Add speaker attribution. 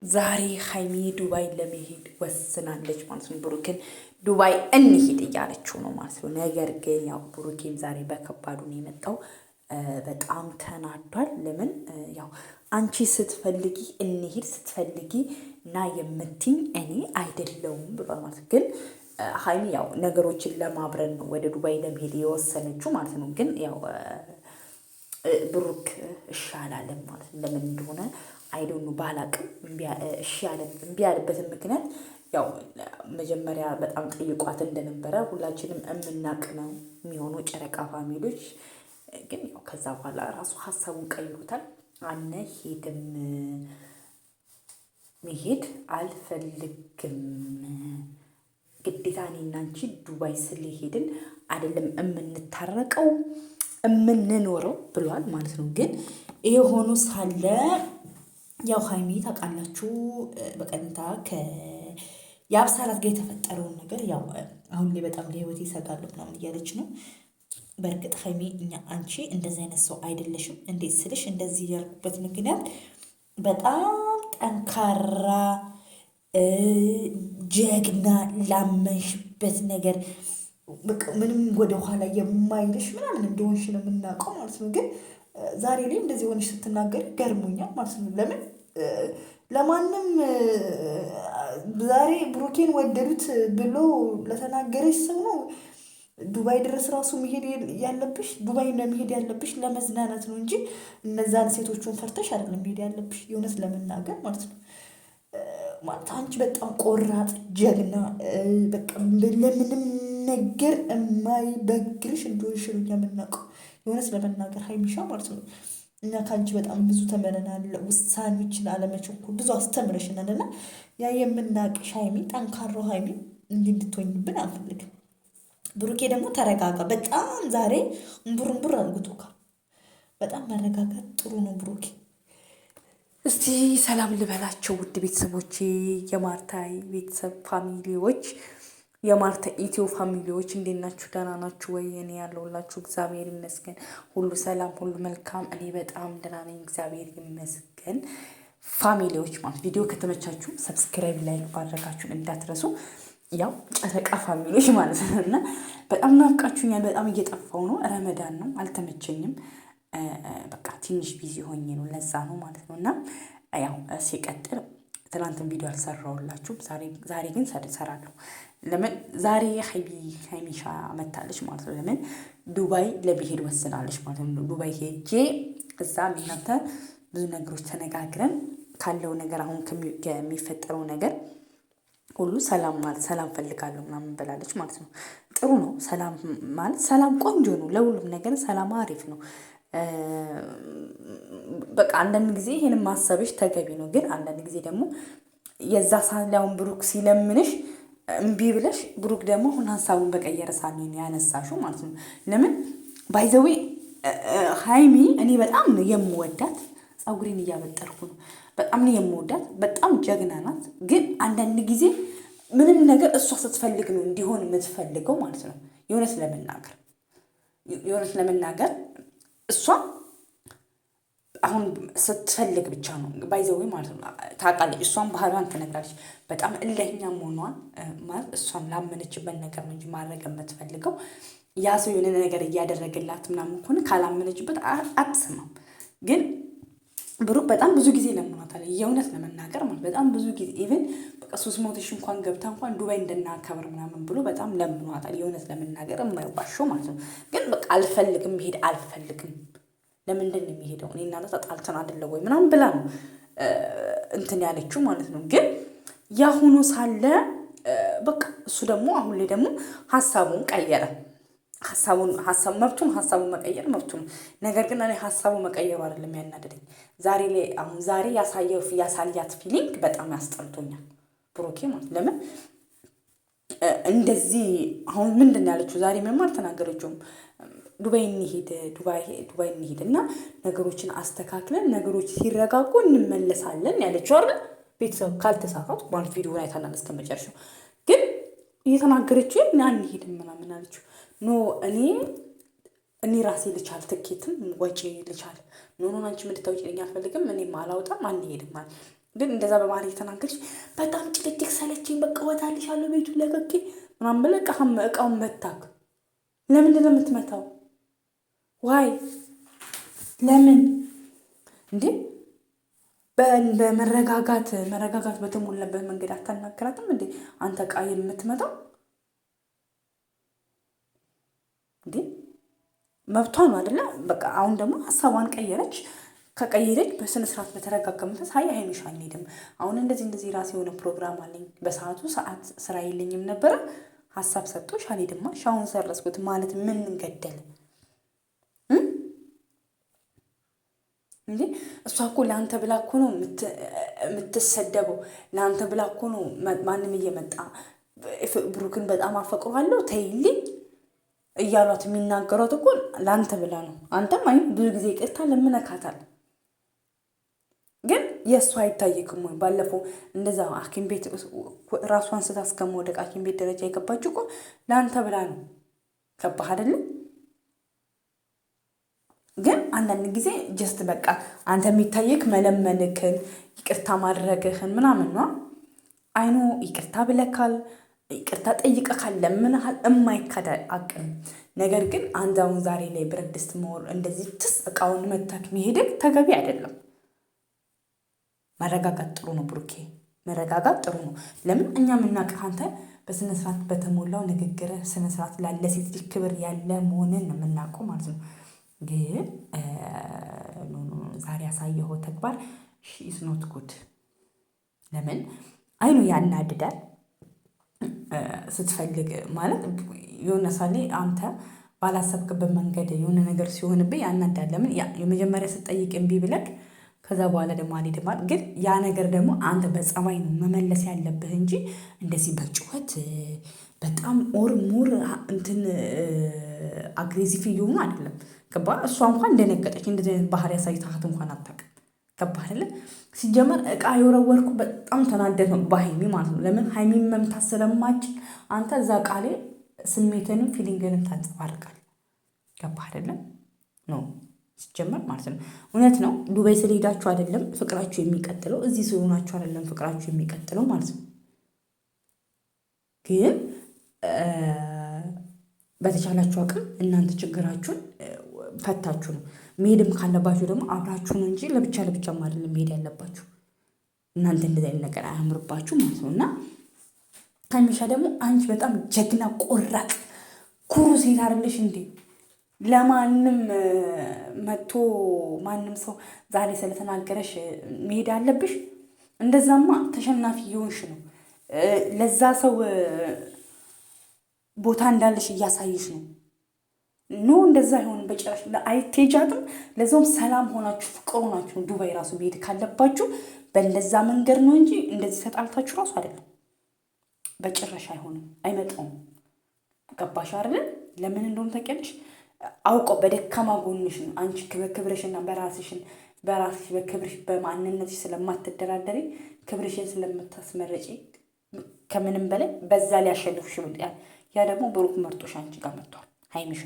Speaker 1: ዛሬ ሀይሚ ዱባይ ለመሄድ ወስናለች ማለት ነው። ብሩክን ዱባይ እንሂድ እያለችው ነው ማለት ነው። ነገር ግን ያው ብሩኬም ዛሬ በከባዱ ነው የመጣው። በጣም ተናዷል። ለምን ያው አንቺ ስትፈልጊ እንሂድ ስትፈልጊ ና የምትኝ እኔ አይደለውም ብሏል ማለት ግን ሀይሚ ያው ነገሮችን ለማብረን ነው ወደ ዱባይ ለመሄድ የወሰነችው ማለት ነው። ግን ያው ብሩክ እሺ አላለም ማለት ነው። ለምን እንደሆነ አይዶኑ ባላቅም እሺ እምቢ ያለበትን ምክንያት ያው መጀመሪያ በጣም ጠይቋት እንደነበረ ሁላችንም የምናቅ ነው የሚሆነው ጨረቃ ፋሚሊዎች። ግን ያው ከዛ በኋላ ራሱ ሀሳቡን ቀይሩታል። አንሄድም መሄድ አልፈልግም ግዴታ እኔና አንቺ ዱባይ ስለሄድን አይደለም የምንታረቀው የምንኖረው ብሏል ማለት ነው። ግን ይሄ ሆኖ ሳለ ያው ሀይሚ ታውቃላችሁ በቀጥታ የአብሳላት ጋር የተፈጠረውን ነገር ያው አሁን ላይ በጣም ለህይወት ይሰጋሉ ምናምን እያለች ነው። በእርግጥ ሀይሚ አንቺ እንደዚህ አይነት ሰው አይደለሽም። እንዴት ስልሽ እንደዚህ ያልኩበት ምክንያት በጣም ጠንካራ ጀግና ላመንሽበት ነገር ምንም ወደኋላ የማይልሽ ምናምን እንደሆንሽ ነው የምናውቀው ማለት ነው። ግን ዛሬ ላይ እንደዚህ ሆነሽ ስትናገር ገርሞኛል ማለት ነው። ለምን ለማንም ዛሬ ብሩኬን ወደዱት ብሎ ለተናገረች ሰው ነው ዱባይ ድረስ ራሱ መሄድ ያለብሽ። ዱባይ ለመሄድ ያለብሽ ለመዝናናት ነው እንጂ እነዛን ሴቶቹን ፈርተሽ አይደለም መሄድ ያለብሽ፣ የእውነት ለመናገር ማለት ነው። ማለት አንቺ በጣም ቆራጥ ጀግና፣ በቃ ለምንም ነገር የማይበግርሽ እንደሆንሽ ነው የምናውቀው፣ የእውነት ለመናገር ሀይሚሻ ማለት ነው። እና ከአንቺ በጣም ብዙ ተምረናል። ውሳኔዎችን አለመቸኮል ብዙ አስተምረሽናል። እና ያ የምናውቅሽ ሀይሚ፣ ጠንካራው ሀይሚ እንዲህ እንድትሆኝብን አንፈልግም። ብሩኬ ደግሞ ተረጋጋ። በጣም ዛሬ እምቡር አድርጎታል። በጣም መረጋጋት ጥሩ ነው ብሩኬ። እስቲ ሰላም ልበላቸው ውድ ቤተሰቦቼ፣ የማርታ ቤተሰብ ፋሚሊዎች፣ የማርታ ኢትዮ ፋሚሊዎች እንዴት ናችሁ? ደህና ናችሁ ወይ? እኔ ያለሁላችሁ እግዚአብሔር ይመስገን፣ ሁሉ ሰላም፣ ሁሉ መልካም። እኔ በጣም ደህና ነኝ እግዚአብሔር ይመስገን። ፋሚሊዎች ማለት ቪዲዮ ከተመቻችሁ ሰብስክራይብ ላይ ማድረጋችሁን እንዳትረሱ። ያው ጨረቃ ፋሚሊዎች ማለት ነው። እና በጣም ናፍቃችሁኛል። በጣም እየጠፋው ነው። ረመዳን ነው፣ አልተመቸኝም። በቃ ትንሽ ቢዚ ሆኜ ነው፣ ለዛ ነው ማለት ነው። እና ያው ሲቀጥል ትናንትን ቪዲዮ አልሰራሁላችሁም። ዛሬ ግን እሰራለሁ። ለምን ዛሬ ሀይሚሻ መታለች ማለት ነው። ለምን ዱባይ ለመሄድ ወስናለች ማለት ነው። ዱባይ ሄጄ እዛ እናንተ ብዙ ነገሮች ተነጋግረን ካለው ነገር አሁን ከሚፈጠረው ነገር ሁሉ ሰላም ማለት ሰላም ፈልጋለሁ ምናምን ብላለች ማለት ነው። ጥሩ ነው ሰላም ማለት፣ ሰላም ቆንጆ ነው። ለሁሉም ነገር ሰላም አሪፍ ነው። በቃ አንዳንድ ጊዜ ይሄንን ማሰብሽ ተገቢ ነው። ግን አንዳንድ ጊዜ ደግሞ የዛ ሳላውን ብሩክ ሲለምንሽ እምቢ ብለሽ ብሩክ ደግሞ አሁን ሀሳቡን በቀየረ ሳኔን ያነሳሽው ማለት ነው። ለምን ባይዘዌ ሀይሚ እኔ በጣም ነው የምወዳት። ፀጉሬን እያበጠርኩ ነው። በጣም ነው የምወዳት። በጣም ጀግና ናት። ግን አንዳንድ ጊዜ ምንም ነገር እሷ ስትፈልግ ነው እንዲሆን የምትፈልገው ማለት ነው። የእውነት ለመናገር እሷ አሁን ስትፈልግ ብቻ ነው ባይዘዌ ማለት ነው። ታውቃለች፣ እሷን ባህሏን ትነግራለች። በጣም እልህኛ መሆኗን ማለት እሷን ላመነችበት ነገር ነው እንጂ ማድረግ የምትፈልገው ያ ሰው የሆነ ነገር እያደረገላት ምናምን ከሆነ ካላመነችበት አትሰማም። ግን ብሩክ በጣም ብዙ ጊዜ ለምኗታል። የእውነት ለመናገር ማለት በጣም ብዙ ጊዜ ኢቨን በቃ 300 ሺህ እንኳን ገብታ እንኳን ዱባይ እንድናከብር ምናምን ብሎ በጣም ለምኗታል። የእውነት ለመናገር የማይባሸው ማለት ነው። ግን በቃ አልፈልግም፣ መሄድ አልፈልግም። ለምንድን ነው የሚሄደው? እኔ እና ተጣልተን አይደለ ወይ ምናምን ብላ ነው እንትን ያለችው ማለት ነው። ግን ያሁኑ ሳለ በቃ እሱ ደግሞ አሁን ላይ ደግሞ ሀሳቡን ቀየረ። ሀሳቡን መቀየር መብቱ ነው። ነገር ግን እኔ ሀሳቡ መቀየሩ አይደለም ያናደደኝ። ዛሬ ያሳያት ፊሊንግ በጣም ያስጠልቶኛል ብሩኬ ማለት ለምን እንደዚህ አሁን ምንድን ነው ያለችው? ዛሬ ምንም አልተናገረችውም። ዱባይ እንሂድ እና ነገሮችን አስተካክለን ነገሮች ሲረጋጉ እንመለሳለን ያለችው አይደል? ቤተሰብ ካልተሳሳቱ ማለት ቪዲዮ ላይ ታናል እስከመጨረሻው ግን እየተናገረችው እና እንሂድም ምናምን አለችው። ኖ እኔ ራሴ ልቻል፣ ትኬትም ወጪ ልቻል። ኖ አንቺ እንድታወጪልኝ አልፈልግም፣ እኔም አላውጣም፣ አንሄድም ማለት
Speaker 2: ግን እንደዛ በማለት የተናገርሽ በጣም ጭቅጭቅ ሰለችኝ፣ በቃ ወጣልሻለሁ ቤቱን ለቀቄ ምናምን ብለህ እቃውን መታክ። ለምንድን ነው የምትመታው? ዋይ ለምን እንዴ? በመረጋጋት በተሞላበት መንገድ አታናግራትም እንዴ? አንተ እቃ የምትመታው እንዴ? መብቷ ነው አይደለ? በቃ አሁን ደግሞ ሀሳቧን ቀየረች። ከቀየረች በስነ ስርዓት በተረጋጋ መንፈስ ሀይ ሀይሚሻ አንሄድም፣ አሁን እንደዚህ ራሴ የሆነ ፕሮግራም አለኝ፣ በሰዓቱ ሰዓት ስራ የለኝም ነበረ፣ ሀሳብ ሰጥቶሽ አልሄድማ፣ ሻውን ሰረስኩት ማለት ምን እንገደል እንዴ? እሷ እኮ ለአንተ ብላ እኮ ነው የምትሰደበው፣ ለአንተ ብላ እኮ ነው ማንም እየመጣ ብሩክን በጣም አፈቅሯለሁ ተይልኝ እያሏት የሚናገሯት እኮ ለአንተ ብላ ነው። አንተም አይ ብዙ ጊዜ ይቅርታ ለምነካታል፣ ግን የእሷ አይታይክም ወይ? ባለፈው እንደዛ ሐኪም ቤት ራሷን ስታ እስከመውደቅ ሐኪም ቤት ደረጃ የገባችው እኮ ለአንተ ብላ ነው። ገባህ አይደለም? ግን አንዳንድ ጊዜ ጀስት በቃ አንተ የሚታይክ መለመንክን ይቅርታ ማድረግህን ምናምን ነው። አይኖ ይቅርታ ብለካል፣ ይቅርታ ጠይቀካል፣ ለምንሃል፣ እማይካድ አቅም። ነገር ግን አንተ አሁን ዛሬ ላይ ብረት ድስት መወር እንደዚህ ትስ እቃውን መታክ መሄድክ ተገቢ አይደለም። መረጋጋት ጥሩ ነው ብሩኬ፣ መረጋጋት ጥሩ ነው። ለምን እኛ የምናውቅህ አንተ በስነስርዓት በተሞላው ንግግር ስነስርዓት ላለ ሴት ልጅ ክብር ያለ መሆንን ነው የምናውቀው ማለት ነው። ግን ዛሬ ያሳየኸው ተግባር ኢዝ ኖት ጉድ። ለምን አይኑ ያናድዳል። ስትፈልግ ማለት የሆነ ሳሌ አንተ ባላሰብክበት መንገድ የሆነ ነገር ሲሆንብህ ያናዳል። ለምን የመጀመሪያ ስትጠይቅ እምቢ ብለክ ከዛ በኋላ ደግሞ አልሄድም ማለት ግን ያ ነገር ደግሞ አንተ በጸባይ ነው መመለስ ያለብህ እንጂ እንደዚህ በጩኸት በጣም ሞር እንትን አግሬሲቭ እየሆኑ አይደለም። ገባህ? እሷ እንኳን እንደነገጠች እንደዚህ አይነት ባህሪ ያሳይታት እንኳን አታውቅም። ገባህ አይደለ? ሲጀመር እቃ የወረወርኩ በጣም ተናደድ ነው በሀይሚ ማለት ነው። ለምን ሀይሚን መምታት ስለማችል አንተ እዛ ቃሌ ስሜትንም ፊሊንግንም ታንጸባርቃል። ገባህ አይደለም? ነው ሲጀመር ማለት ነው። እውነት ነው ዱባይ ስለሄዳችሁ አይደለም ፍቅራችሁ የሚቀጥለው፣ እዚህ ስለሆናችሁ አይደለም ፍቅራችሁ የሚቀጥለው ማለት ነው። ግን በተቻላችሁ አቅም እናንተ ችግራችሁን ፈታችሁ ነው መሄድም ካለባችሁ ደግሞ አብራችሁ ነው እንጂ ለብቻ አይደለም መሄድ ያለባችሁ። እናንተ እንደዚህ አይነት ነገር አያምርባችሁ ማለት ነው። እና ሀይሚሻ ደግሞ አንቺ በጣም ጀግና ቆራጥ ኩሩ ሴት አይደለሽ እንዴ? ለማንም መጥቶ ማንም ሰው ዛሬ ስለተናገረሽ መሄድ አለብሽ? እንደዛማ ተሸናፊ እየሆንሽ ነው። ለዛ ሰው ቦታ እንዳለሽ እያሳይሽ ነው። ኖ እንደዛ አይሆንም በጭራሽ። አይቴጃትም። ለዛውም ሰላም ሆናችሁ ፍቅር ሆናችሁ ነው ዱባይ ራሱ መሄድ ካለባችሁ በእንደዛ መንገድ ነው እንጂ እንደዚህ ተጣልታችሁ ራሱ አይደለም። በጭራሽ አይሆንም፣ አይመጣውም። ገባሽ አይደል? ለምን እንደሆነ ታውቂያለሽ? አውቀው በደካማ ጎንሽ ነው አንቺ በክብርሽና በራስሽ በክብርሽ በማንነትሽ ስለማትደራደሪ ክብርሽን ስለምታስመረጪ ከምንም በላይ በዛ ሊያሸንፍሽ ያ ደግሞ ብሩክ መርጦሽ አንቺ ጋር መጥቷል ሀይሚሻ